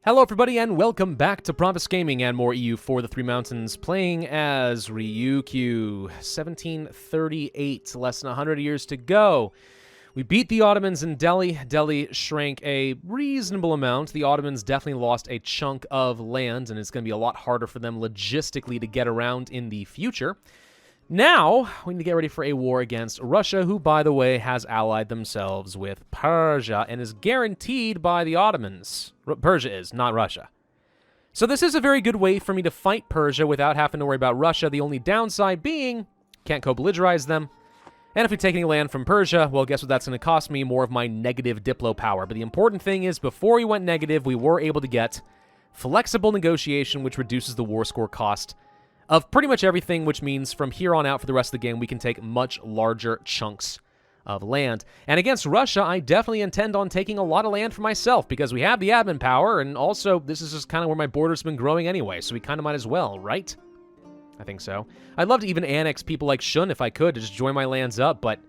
Hello everybody and welcome back to Pravus Gaming and more EU for the Three Mountains, playing as Ryukyu. 1738, less than 100 years to go. We beat the Ottomans in Delhi. Delhi shrank a reasonable amount. The Ottomans definitely lost a chunk of land, and it's going to be a lot harder for them logistically to get around in the future. Now, we need to get ready for a war against Russia, who, by the way, has allied themselves with Persia and is guaranteed by the Ottomans. Persia is, not Russia. So this is a very good way for me to fight Persia without having to worry about Russia, the only downside being, can't co-belligerize them. And if we take any land from Persia, well, guess what that's going to cost me? More of my negative Diplo power. But the important thing is, before we went negative, we were able to get flexible negotiation, which reduces the war score cost of pretty much everything, which means from here on out for the rest of the game, we can take much larger chunks of land. And against Russia, I definitely intend on taking a lot of land for myself because we have the admin power, and also this is just kind of where my border's been growing anyway, so we kind of might as well, right? I think so. I'd love to even annex people like Shun if I could to just join my lands up, but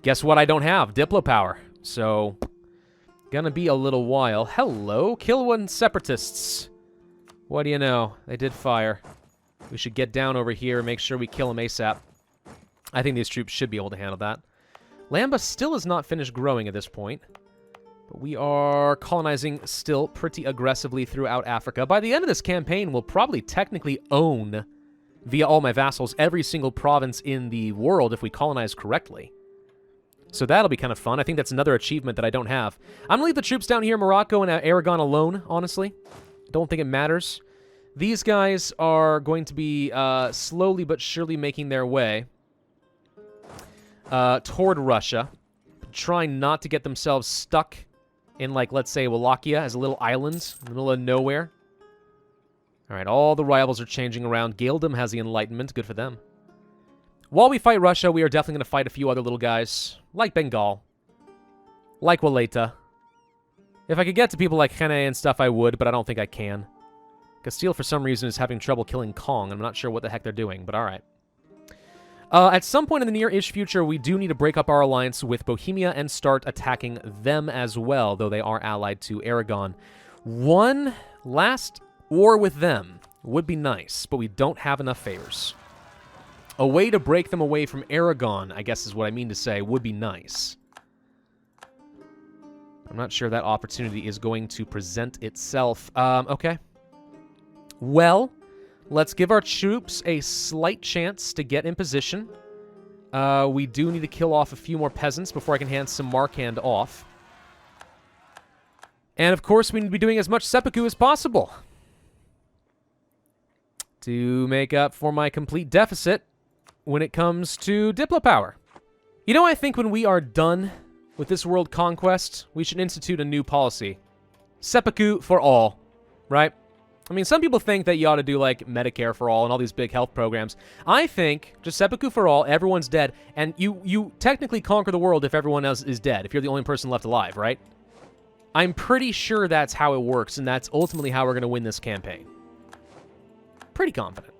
guess what? I don't have Diplo power, so gonna be a little while. Hello, Kilwan separatists. What do you know? They did fire. We should get down over here and make sure we kill them ASAP. I think these troops should be able to handle that. Lamba still is not finished growing at this point, but we are colonizing still pretty aggressively throughout Africa. By the end of this campaign, we'll probably technically own, via all my vassals, every single province in the world if we colonize correctly. So that'll be kind of fun. I think that's another achievement that I don't have. I'm going to leave the troops down here in Morocco and Aragon alone, honestly. Don't think it matters. These guys are going to be slowly but surely making their way toward Russia, trying not to get themselves stuck in, like, let's say, Wallachia as a little island in the middle of nowhere. All right, all the rivals are changing around. Gaeldom has the Enlightenment. Good for them. While we fight Russia, we are definitely going to fight a few other little guys, like Bengal, like Waleta. If I could get to people like Hene and stuff, I would, but I don't think I can. Castile, for some reason, is having trouble killing Kong. I'm not sure what the heck they're doing, but all right. At some point in the near-ish future, we do need to break up our alliance with Bohemia and start attacking them as well, though they are allied to Aragon. One last war with them would be nice, but we don't have enough favors. A way to break them away from Aragon, I guess is what I mean to say, would be nice. I'm not sure that opportunity is going to present itself. Okay. Well, let's give our troops a slight chance to get in position. We do need to kill off a few more peasants before I can hand some Markand off. And, of course, we need to be doing as much seppuku as possible to make up for my complete deficit when it comes to Diplo power. You know, I think when we are done with this world conquest, we should institute a new policy. Seppuku for all, right? I mean, some people think that you ought to do, like, Medicare for all and all these big health programs. I think just seppuku for all, everyone's dead, and you technically conquer the world if everyone else is dead, if you're the only person left alive, right? I'm pretty sure that's how it works, and that's ultimately how we're going to win this campaign. Pretty confident.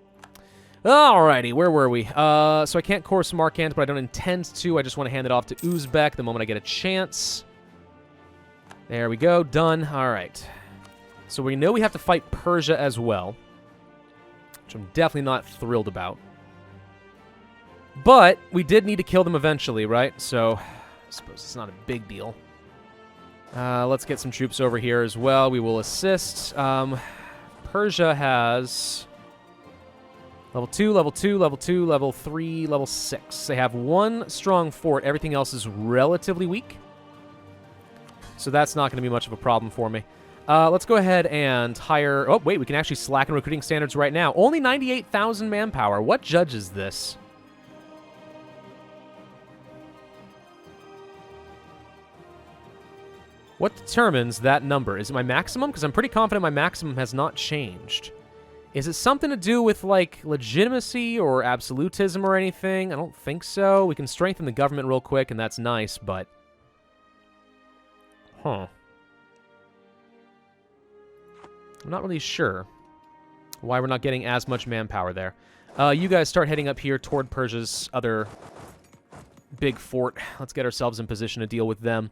Alrighty, where were we? So I can't course Markand, but I don't intend to. I just want to hand it off to Uzbek the moment I get a chance. There we go, done. Alright. So we know we have to fight Persia as well, which I'm definitely not thrilled about. But we did need to kill them eventually, right? So I suppose it's not a big deal. Let's get some troops over here as well. We will assist. Persia has level 2, level 2, level 2, level 3, level 6. They have one strong fort. Everything else is relatively weak. So that's not going to be much of a problem for me. Let's go ahead and hire... Oh, wait, we can actually slacken recruiting standards right now. Only 98,000 manpower. What judges this? What determines that number? Is it my maximum? Because I'm pretty confident my maximum has not changed. Is it something to do with, like, legitimacy or absolutism or anything? I don't think so. We can strengthen the government real quick, and that's nice, but... Huh. I'm not really sure why we're not getting as much manpower there. You guys start heading up here toward Persia's other big fort. Let's get ourselves in position to deal with them.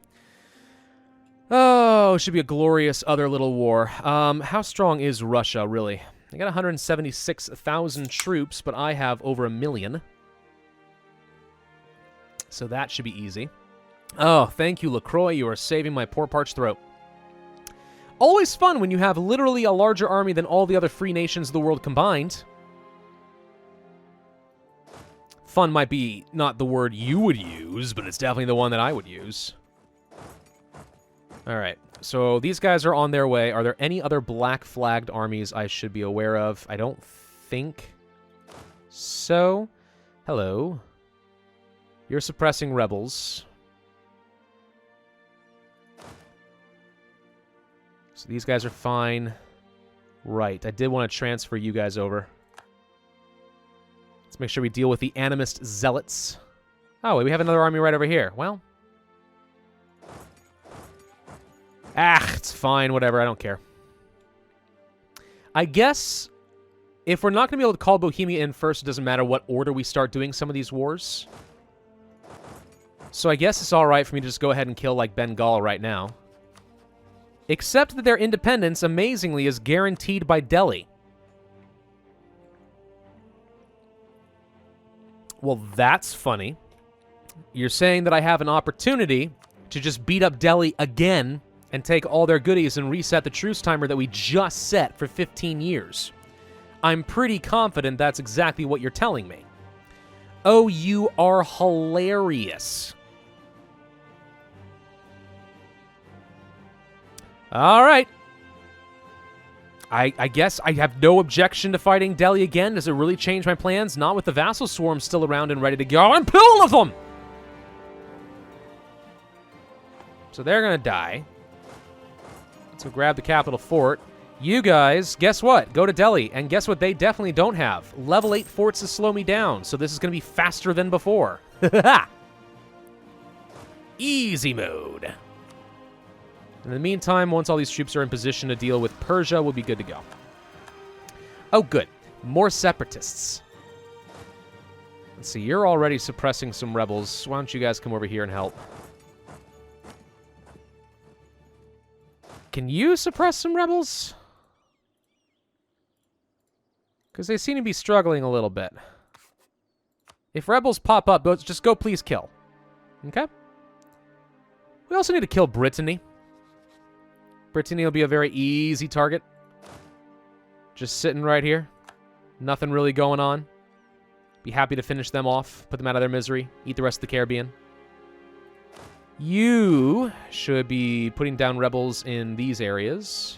Oh, should be a glorious other little war. How strong is Russia, really? They got 176,000 troops, but I have over 1 million. So that should be easy. Oh, thank you, LaCroix. You are saving my poor parched throat. Always fun when you have literally a larger army than all the other free nations of the world combined. Fun might be not the word you would use, but it's definitely the one that I would use. All right, so these guys are on their way. Are there any other black-flagged armies I should be aware of? I don't think so. Hello. You're suppressing rebels. So these guys are fine. Right, I did want to transfer you guys over. Let's make sure we deal with the animist zealots. Oh, wait, we have another army right over here. Well. It's fine, whatever, I don't care. I guess if we're not going to be able to call Bohemia in first, it doesn't matter what order we start doing some of these wars. So I guess it's alright for me to just go ahead and kill, like, Bengal right now. Except that their independence, amazingly, is guaranteed by Delhi. Well, that's funny. You're saying that I have an opportunity to just beat up Delhi again and take all their goodies and reset the truce timer that we just set for 15 years. I'm pretty confident that's exactly what you're telling me. Oh, you are hilarious. All right. I guess I have no objection to fighting Delhi again. Does it really change my plans? Not with the vassal swarm still around and ready to go. I'm full of them! So they're going to die. So grab the capital fort. You guys, guess what? Go to Delhi. And guess what they definitely don't have? Level 8 forts to slow me down. So this is going to be faster than before. Easy mode. In the meantime, once all these troops are in position to deal with Persia, we'll be good to go. Oh, good. More separatists. Let's see, you're already suppressing some rebels. Why don't you guys come over here and help? Can you suppress some rebels? Because they seem to be struggling a little bit. If rebels pop up, just go please kill. Okay? We also need to kill Brittany. Brittany will be a very easy target. Just sitting right here. Nothing really going on. Be happy to finish them off. Put them out of their misery. Eat the rest of the Caribbean. You should be putting down rebels in these areas.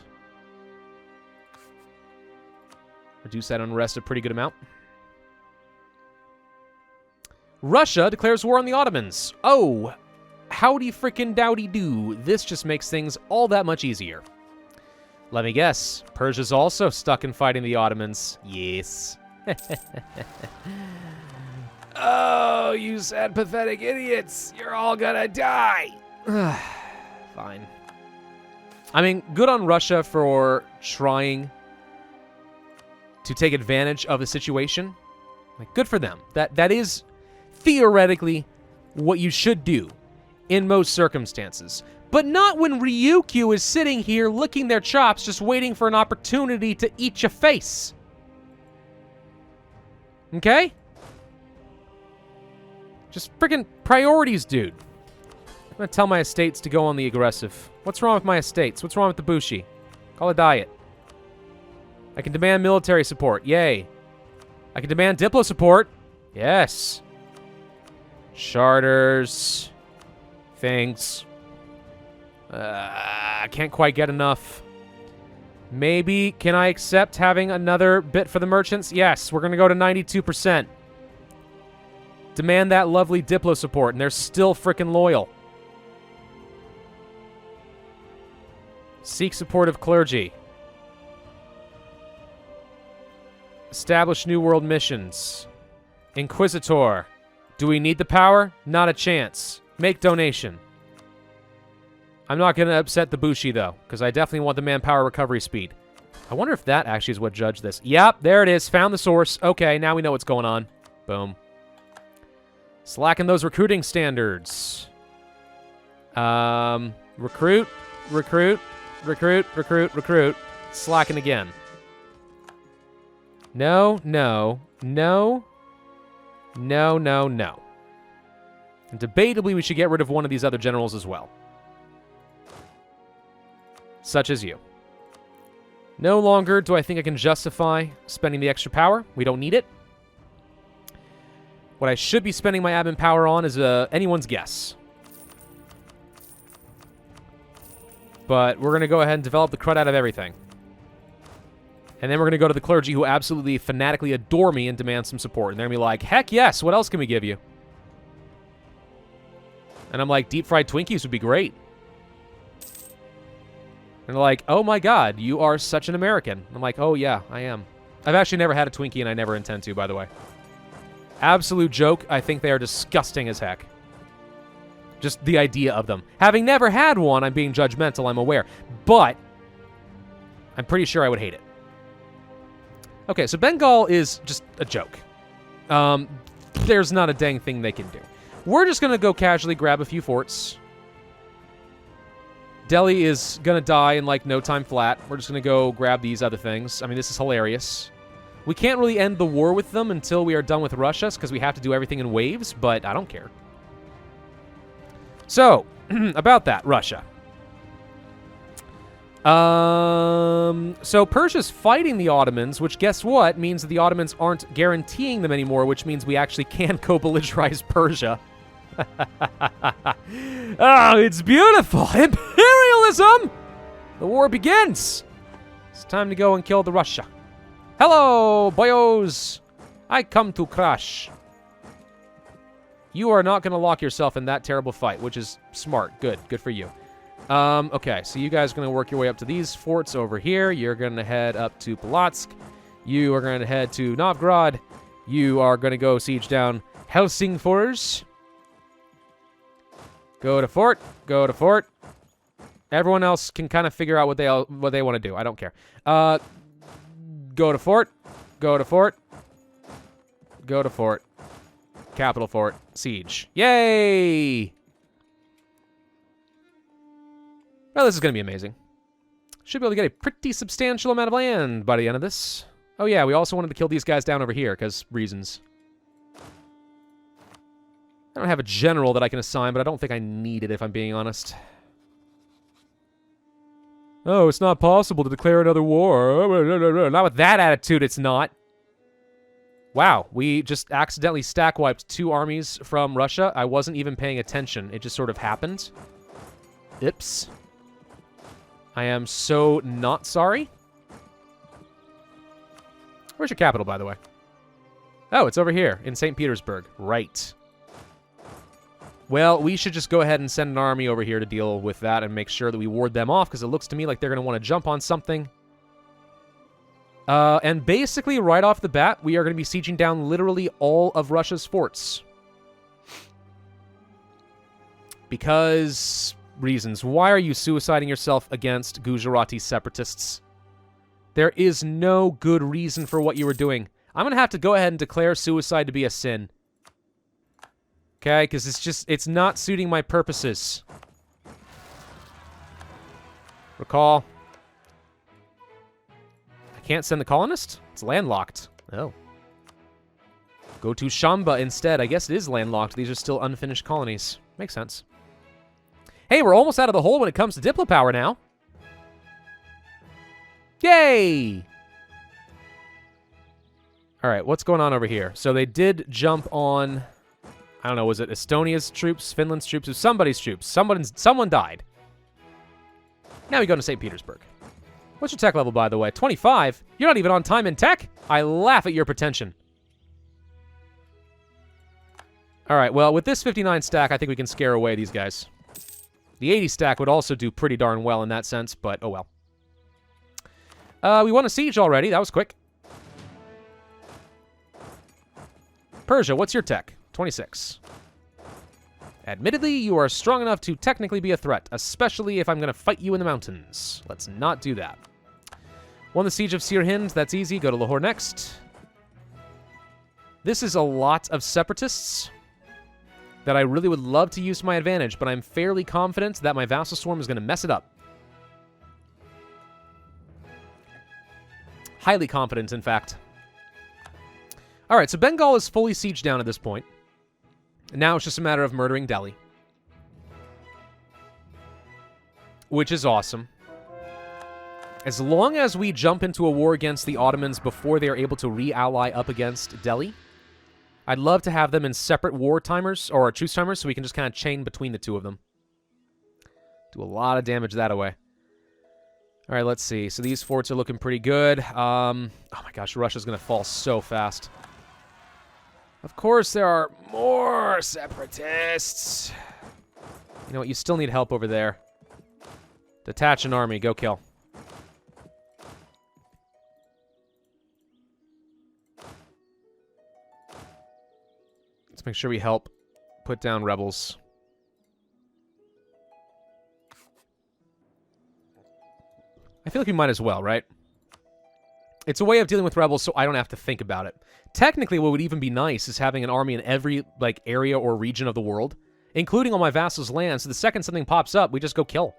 Reduce that unrest a pretty good amount. Russia declares war on the Ottomans. Oh, howdy frickin' dowdy do. This just makes things all that much easier. Let me guess. Persia's also stuck in fighting the Ottomans. Yes. Oh, you sad, pathetic idiots. You're all gonna die. Fine. I mean, good on Russia for trying to take advantage of the situation. Like, good for them. That is theoretically what you should do in most circumstances. But not when Ryukyu is sitting here licking their chops, just waiting for an opportunity to eat your face. Okay? Just freaking priorities, dude. I'm gonna tell my estates to go on the aggressive. What's wrong with my estates? What's wrong with the Bushi? Call a diet. I can demand military support. Yay. I can demand Diplo support. Yes. Charters. Things. I can't quite get enough. Maybe, can I accept having another bit for the merchants? Yes, we're gonna go to 92%. Demand that lovely Diplo support, and they're still frickin' loyal. Seek support of clergy. Establish New World missions. Inquisitor. Do we need the power? Not a chance. Make donation. I'm not going to upset the Bushi, though, because I definitely want the manpower recovery speed. I wonder if that actually is what judged this. Yep, there it is. Found the source. Okay, now we know what's going on. Boom. Slacken those recruiting standards. Recruit. recruit, recruit, recruit, recruit. Slacking again. No, no, no, no, no, no. And debatably, we should get rid of one of these other generals as well. Such as you. No longer do I think I can justify spending the extra power. We don't need it. What I should be spending my admin power on is anyone's guess. But we're going to go ahead and develop the crud out of everything. And then we're going to go to the clergy who absolutely fanatically adore me and demand some support. And they're going to be like, heck yes, what else can we give you? And I'm like, deep-fried Twinkies would be great. And they're like, oh my god, you are such an American. I'm like, oh yeah, I am. I've actually never had a Twinkie, and I never intend to, by the way. Absolute joke. I think they are disgusting as heck. Just the idea of them. Having never had one, I'm being judgmental, I'm aware. But I'm pretty sure I would hate it. Okay, so Bengal is just a joke. There's not a dang thing they can do. We're just going to go casually grab a few forts. Delhi is going to die in, like, no time flat. We're just going to go grab these other things. I mean, this is hilarious. We can't really end the war with them until we are done with Russia, because we have to do everything in waves, but I don't care. So, about that, Russia. So Persia's fighting the Ottomans, which, guess what, means that the Ottomans aren't guaranteeing them anymore, which means we actually can co-belligerize Persia. Oh, it's beautiful! Imperialism! The war begins! It's time to go and kill the Russia. Hello, boyos! I come to crush. You are not going to lock yourself in that terrible fight, which is smart. Good. Good for you. Okay, so you guys are going to work your way up to these forts over here. You're going to head up to Polotsk. You are going to head to Novgorod. You are going to go siege down Helsingfors. Go to fort. Go to fort. Everyone else can kind of figure out what they want to do. I don't care. Go to fort. Go to fort. Go to fort. Capital fort. Siege. Yay! Well, this is going to be amazing. Should be able to get a pretty substantial amount of land by the end of this. Oh yeah, we also wanted to kill these guys down over here, because reasons. I don't have a general that I can assign, but I don't think I need it, if I'm being honest. Oh, it's not possible to declare another war. Not with that attitude, it's not. Wow, we just accidentally stack-wiped 2 armies from Russia. I wasn't even paying attention. It just sort of happened. Oops. I am so not sorry. Where's your capital, by the way? Oh, it's over here in St. Petersburg. Right. Well, we should just go ahead and send an army over here to deal with that and make sure that we ward them off, because it looks to me like they're going to want to jump on something. And basically, right off the bat, we are going to be sieging down literally all of Russia's forts. Because reasons. Why are you suiciding yourself against Gujarati separatists? There is no good reason for what you were doing. I'm going to have to go ahead and declare suicide to be a sin. Okay, because it's not suiting my purposes. Recall. I can't send the colonist? It's landlocked. Oh. Go to Shamba instead. I guess it is landlocked. These are still unfinished colonies. Makes sense. Hey, we're almost out of the hole when it comes to Diplo power now. Yay! All right, what's going on over here? So they did jump on, I don't know, was it Estonia's troops, Finland's troops, or somebody's troops? Someone died. Now we go to St. Petersburg. What's your tech level, by the way? 25? You're not even on time in tech? I laugh at your pretension. All right, well, with this 59 stack, I think we can scare away these guys. The 80 stack would also do pretty darn well in that sense, but oh well. We won a siege already. That was quick. Persia, what's your tech? 26. Admittedly, you are strong enough to technically be a threat, especially if I'm going to fight you in the mountains. Let's not do that. Won the siege of Sirhind. That's easy. Go to Lahore next. This is a lot of separatists that I really would love to use to my advantage, but I'm fairly confident that my vassal swarm is going to mess it up. Highly confident, in fact. All right, so Bengal is fully sieged down at this point. Now it's just a matter of murdering Delhi. Which is awesome. As long as we jump into a war against the Ottomans before they are able to re-ally up against Delhi, I'd love to have them in separate war timers, or truce timers, so we can just kind of chain between the two of them. Do a lot of damage that way. All right, let's see. So these forts are looking pretty good. Oh my gosh, Russia's going to fall so fast. Of course, there are more separatists. You know what? You still need help over there. Detach an army. Go kill. Let's make sure we help put down rebels. I feel like we might as well, right? It's a way of dealing with rebels so I don't have to think about it. Technically, what would even be nice is having an army in every area or region of the world, including on my vassals' land, so the second something pops up, we just go kill.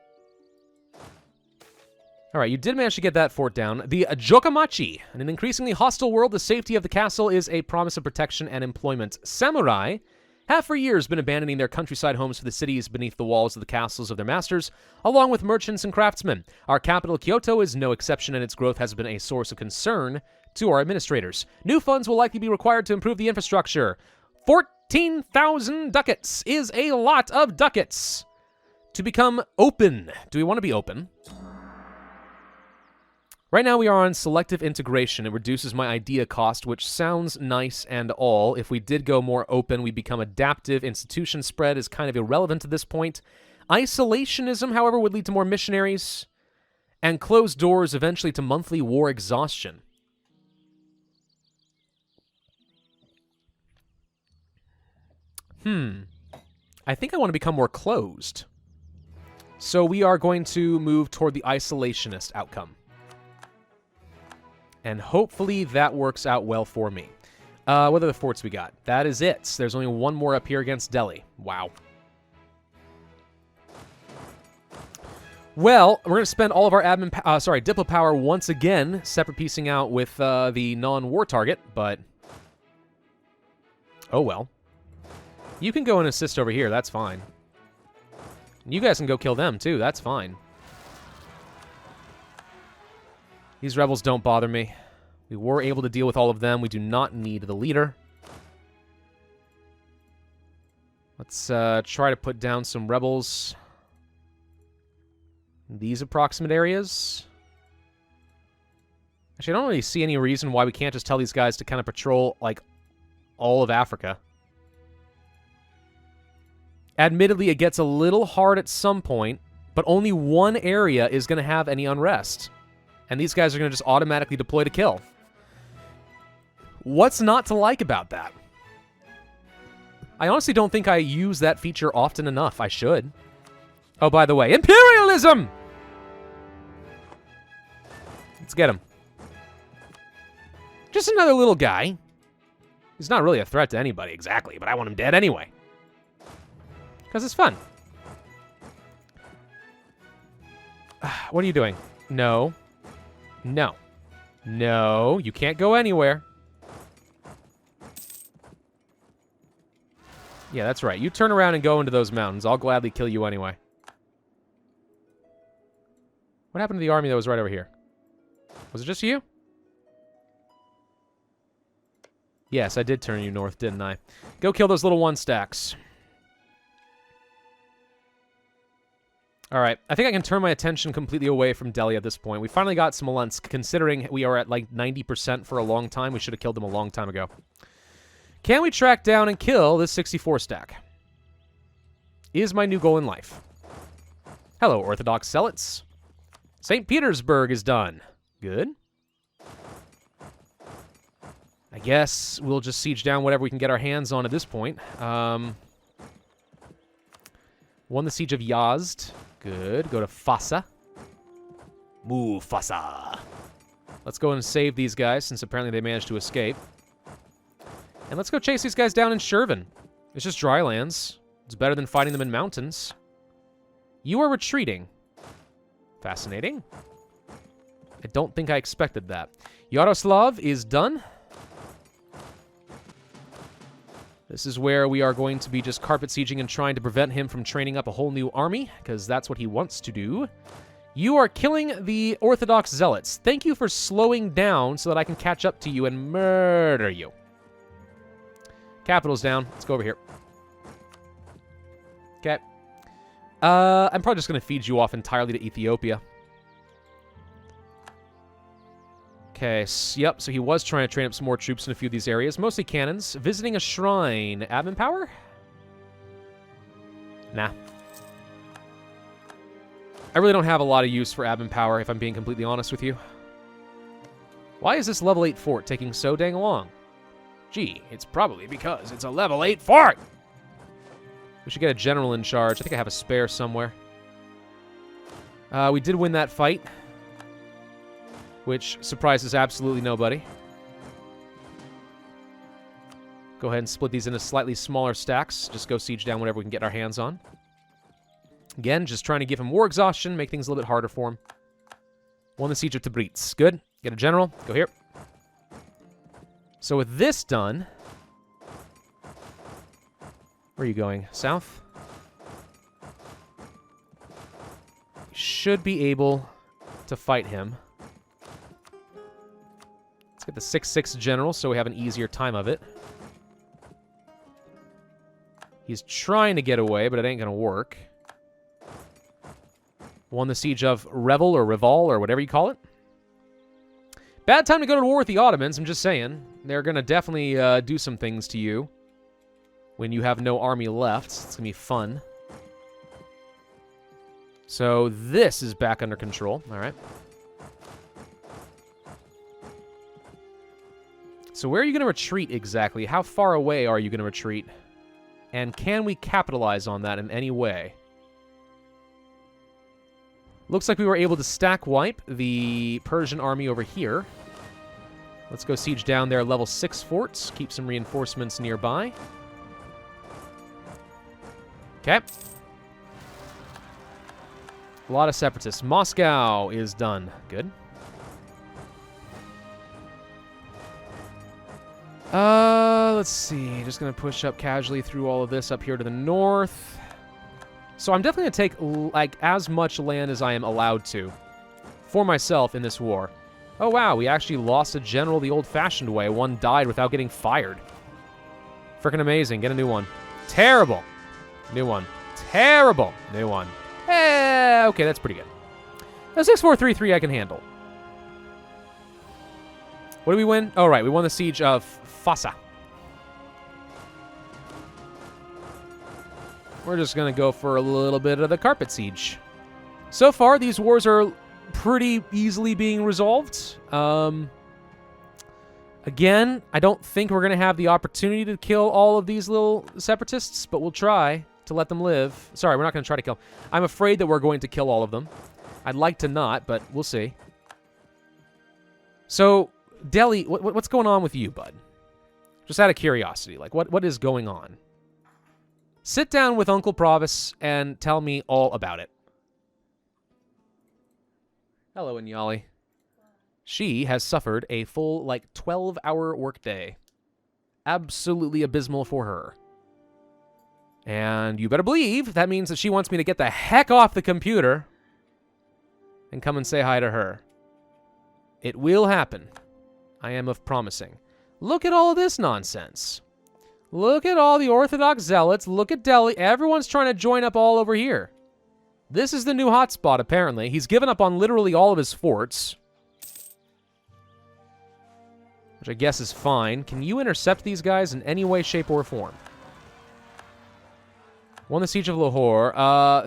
All right, you did manage to get that fort down. The Jokamachi. In an increasingly hostile world, the safety of the castle is a promise of protection and employment. Samurai have for years been abandoning their countryside homes for the cities beneath the walls of the castles of their masters, along with merchants and craftsmen. Our capital, Kyoto, is no exception, and its growth has been a source of concern to our administrators. New funds will likely be required to improve the infrastructure. 14,000 ducats is a lot of ducats. To become open. Do we want to be open? Right now we are on selective integration. It reduces my idea cost, which sounds nice and all. If we did go more open, we become adaptive. Institution spread is kind of irrelevant at this point. Isolationism, however, would lead to more missionaries. And closed doors eventually to monthly war exhaustion. I think I want to become more closed. So we are going to move toward the isolationist outcome. And hopefully that works out well for me. What are the forts we got? That is it. There's only one more up here against Delhi. Wow. Well, we're going to spend all of our Diplo power once again, separate piecing out with the non-war target, but... oh well. You can go and assist over here, that's fine. You guys can go kill them too, that's fine. These rebels don't bother me. We were able to deal with all of them. We do not need the leader. Let's try to put down some rebels in these approximate areas. Actually, I don't really see any reason why we can't just tell these guys to kind of patrol, like, all of Africa. Admittedly, it gets a little hard at some point, but only one area is going to have any unrest. And these guys are going to just automatically deploy to kill. What's not to like about that? I honestly don't think I use that feature often enough. I should. Oh, by the way, imperialism! Let's get him. Just another little guy. He's not really a threat to anybody, exactly, but I want him dead anyway. Because it's fun. What are you doing? No. No. No, you can't go anywhere. Yeah, that's right. You turn around and go into those mountains. I'll gladly kill you anyway. What happened to the army that was right over here? Was it just you? Yes, I did turn you north, didn't I? Go kill those little one stacks. All right, I think I can turn my attention completely away from Delhi at this point. We finally got Smolensk, considering we are at like 90% for a long time. We should have killed them a long time ago. Can we track down and kill this 64 stack? Is my new goal in life. Hello, Orthodox Zealots. St. Petersburg is done. Good. I guess we'll just siege down whatever we can get our hands on at this point. Won the siege of Yazd. Good. Go to Fassa. Mufasa. Let's go and save these guys, since apparently they managed to escape. And let's go chase these guys down in Shervin. It's just dry lands. It's better than fighting them in mountains. You are retreating. Fascinating. I don't think I expected that. Yaroslav is done. This is where we are going to be just carpet sieging and trying to prevent him from training up a whole new army, because that's what he wants to do. You are killing the Orthodox Zealots. Thank you for slowing down so that I can catch up to you and murder you. Capital's down. Let's go over here. Okay. I'm probably just going to feed you off entirely to Ethiopia. Okay, yep, so he was trying to train up some more troops in a few of these areas. Mostly cannons. Visiting a shrine. Admin power? Nah. I really don't have a lot of use for admin power, if I'm being completely honest with you. Why is this level 8 fort taking so dang long? Gee, it's probably because it's a level 8 fort! We should get a general in charge. I think I have a spare somewhere. We did win that fight, which surprises absolutely nobody. Go ahead and split these into slightly smaller stacks. Just go siege down whatever we can get our hands on. Again, just trying to give him war exhaustion, make things a little bit harder for him. Won the siege of Tabriz. Good. Get a general. Go here. So with this done... Where are you going? South? Should be able to fight him. Let's get the 6-6 general so we have an easier time of it. He's trying to get away, but it ain't gonna work. Won the siege of Revel or Reval or whatever you call it. Bad time to go to war with the Ottomans, I'm just saying. They're gonna definitely do some things to you when you have no army left. It's gonna be fun. So this is back under control. All right. So where are you going to retreat exactly? How far away are you going to retreat? And can we capitalize on that in any way? Looks like we were able to stack wipe the Persian army over here. Let's go siege down their level 6 forts. Keep some reinforcements nearby. Okay. A lot of separatists. Moscow is done. Good. Let's see. Just going to push up casually through all of this up here to the north. So I'm definitely going to take, like, as much land as I am allowed to for myself in this war. Oh, wow. We actually lost a general the old-fashioned way. One died without getting fired. Freaking amazing. Get a new one. Terrible. New one. Terrible. New one. Okay, that's pretty good. A 6-4-3-3 I can handle. What did we win? Oh, right. We won the siege of Fassa. We're just going to go for a little bit of the carpet siege. So far, these wars are pretty easily being resolved. Again, I don't think we're going to have the opportunity to kill all of these little separatists, but we'll try to let them live. Sorry, we're not going to try to kill. I'm afraid that we're going to kill all of them. I'd like to not, but we'll see. So, Delhi, what's going on with you, bud? Just out of curiosity, like, what is going on? Sit down with Uncle Pravus and tell me all about it. Hello, Inyali. She has suffered a full, like, 12-hour workday. Absolutely abysmal for her. And you better believe that means that she wants me to get the heck off the computer and come and say hi to her. It will happen. I am of promising. Look at all of this nonsense. Look at all the Orthodox Zealots. Look at Delhi. Everyone's trying to join up all over here. This is the new hotspot, apparently. He's given up on literally all of his forts, which I guess is fine. Can you intercept these guys in any way, shape, or form? Won the siege of Lahore.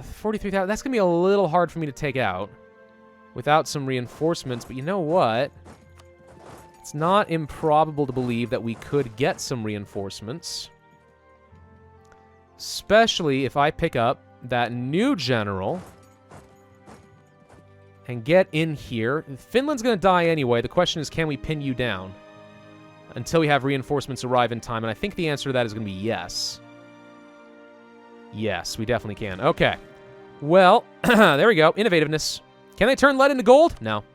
43,000. That's going to be a little hard for me to take out without some reinforcements, but you know what? It's not improbable to believe that we could get some reinforcements. Especially if I pick up that new general and get in here. Finland's going to die anyway. The question is, can we pin you down until we have reinforcements arrive in time? And I think the answer to that is going to be yes. Yes, we definitely can. Okay. Well, there we go. Innovativeness. Can they turn lead into gold? No.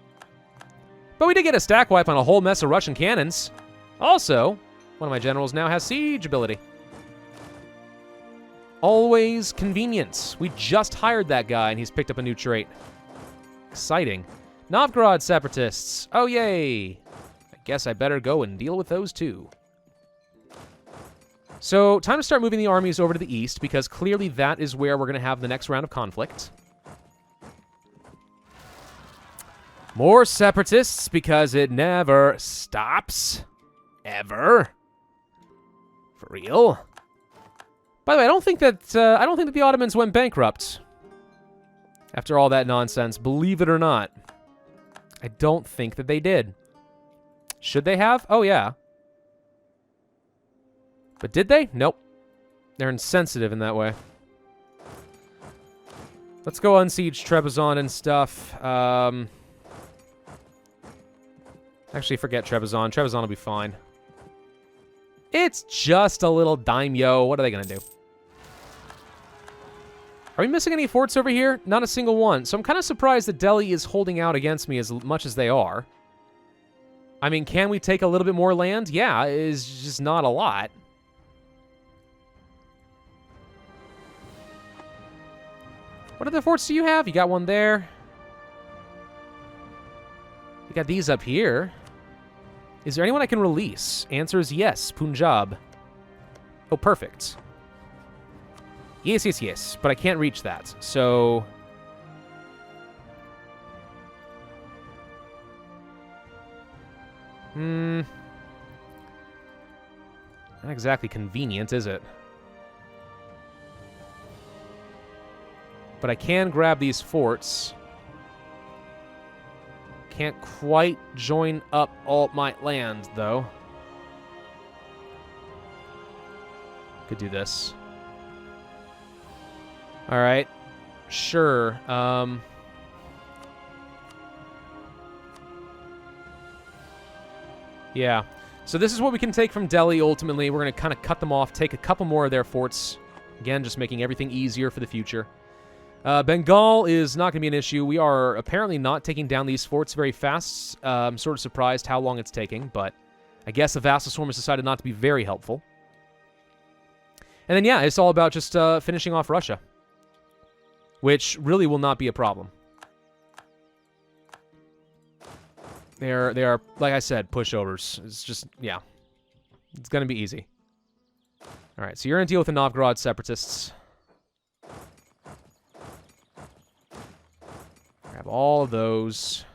But we did get a stack wipe on a whole mess of Russian cannons. Also, one of my generals now has siege ability. Always convenient. We just hired that guy, and he's picked up a new trait. Exciting. Novgorod separatists. Oh, yay. I guess I better go and deal with those, too. So, time to start moving the armies over to the east, because clearly that is where we're going to have the next round of conflict. More separatists, because it never stops. Ever. For real. By the way, I don't think that the Ottomans went bankrupt after all that nonsense. Believe it or not, I don't think that they did. Should they have? Oh yeah. But did they? Nope. They're insensitive in that way. Let's go unsiege Trebizond and stuff. Actually, forget Trebizond. Trebizond will be fine. It's just a little daimyo. What are they going to do? Are we missing any forts over here? Not a single one. So I'm kind of surprised that Delhi is holding out against me as much as they are. I mean, can we take a little bit more land? Yeah, it's just not a lot. What other forts do you have? You got one there. You got these up here. Is there anyone I can release? Answer is yes, Punjab. Oh, perfect. Yes, yes, yes, but I can't reach that, so... Not exactly convenient, is it? But I can grab these forts. Can't quite join up all my land, though. Could do this. Alright. Sure. Yeah. So this is what we can take from Delhi, ultimately. We're going to kind of cut them off, take a couple more of their forts. Again, just making everything easier for the future. Bengal is not going to be an issue. We are apparently not taking down these forts very fast. I'm sort of surprised how long it's taking, but I guess the vassal swarm has decided not to be very helpful. And then, yeah, it's all about just finishing off Russia, which really will not be a problem. They are, like I said, pushovers. It's just, yeah, it's going to be easy. All right, so you're going to deal with the Novgorod separatists. Grab all of those.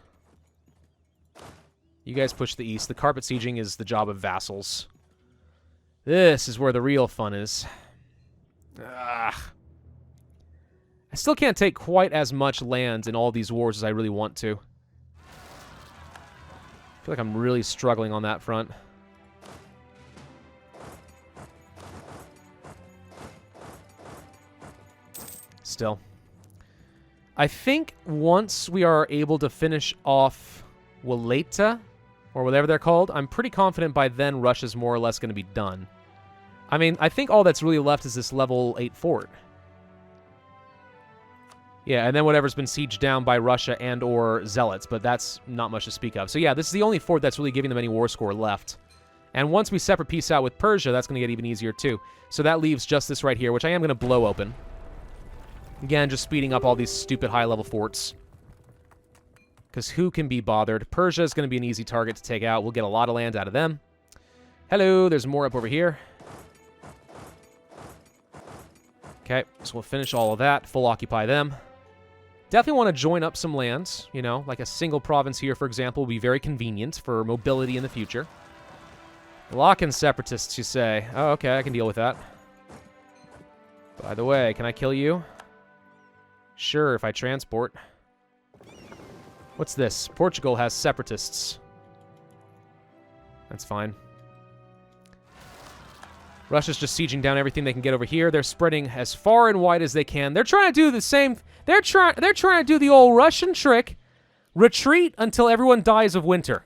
You guys push the east. The carpet sieging is the job of vassals. This is where the real fun is. Ugh. I still can't take quite as much land in all these wars as I really want to. I feel like I'm really struggling on that front. Still. I think once we are able to finish off Waleta, or whatever they're called, I'm pretty confident by then Russia's more or less going to be done. I mean, I think all that's really left is this level 8 fort. Yeah, and then whatever's been sieged down by Russia and or zealots, but that's not much to speak of. So yeah, this is the only fort that's really giving them any war score left. And once we separate peace out with Persia, that's going to get even easier too. So that leaves just this right here, which I am going to blow open. Again, just speeding up all these stupid high-level forts. Because who can be bothered? Persia is going to be an easy target to take out. We'll get a lot of land out of them. Hello, there's more up over here. Okay, so we'll finish all of that. Full occupy them. Definitely want to join up some lands. You know, like a single province here, for example, will be very convenient for mobility in the future. Lock-in separatists, you say. Oh, okay, I can deal with that. By the way, can I kill you? Sure, if I transport. What's this? Portugal has separatists. That's fine. Russia's just sieging down everything they can get over here. They're spreading as far and wide as they can. They're trying to do the same. They're trying to do the old Russian trick. Retreat until everyone dies of winter.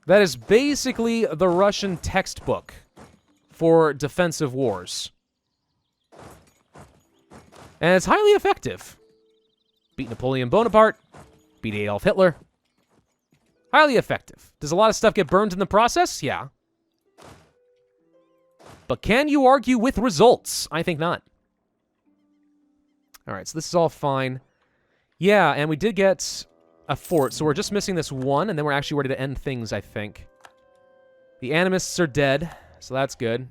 That is basically the Russian textbook for defensive wars. And it's highly effective. Beat Napoleon Bonaparte. Beat Adolf Hitler. Highly effective. Does a lot of stuff get burned in the process? Yeah. But can you argue with results? I think not. All right, so this is all fine. Yeah, and we did get a fort, so we're just missing this one, and then we're actually ready to end things, I think. The animists are dead, so that's good.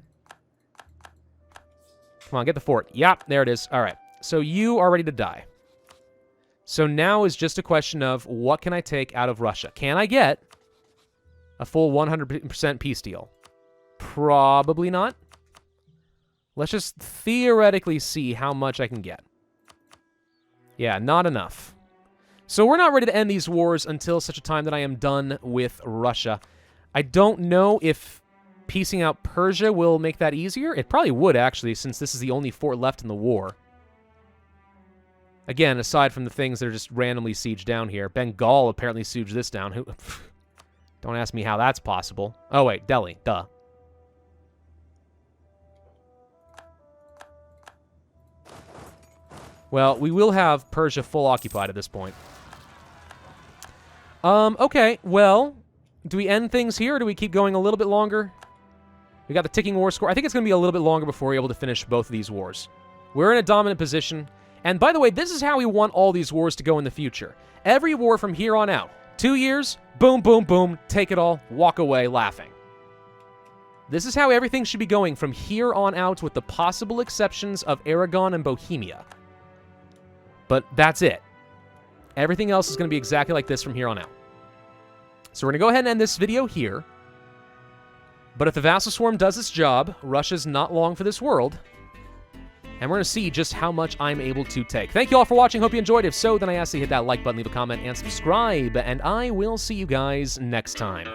Come on, get the fort. Yep, there it is. All right, so you are ready to die. So now is just a question of what can I take out of Russia? Can I get a full 100% peace deal? Probably not. Let's just theoretically see how much I can get. Yeah, not enough. So we're not ready to end these wars until such a time that I am done with Russia. I don't know if piecing out Persia will make that easier. It probably would, actually, since this is the only fort left in the war. Again, aside from the things that are just randomly sieged down here. Bengal apparently sieged this down. Who? Don't ask me how that's possible. Oh, wait, Delhi. Duh. Well, we will have Persia full occupied at this point. Okay, well, do we end things here, or do we keep going a little bit longer? We got the ticking war score. I think it's going to be a little bit longer before we're able to finish both of these wars. We're in a dominant position. And by the way, this is how we want all these wars to go in the future. Every war from here on out. 2 years, boom, boom, boom, take it all, walk away laughing. This is how everything should be going from here on out, with the possible exceptions of Aragon and Bohemia. But that's it. Everything else is going to be exactly like this from here on out. So we're going to go ahead and end this video here. But if the Vassal Swarm does its job, Russia's not long for this world. And we're going to see just how much I'm able to take. Thank you all for watching. Hope you enjoyed. If so, then I ask you to hit that like button, leave a comment, and subscribe. And I will see you guys next time.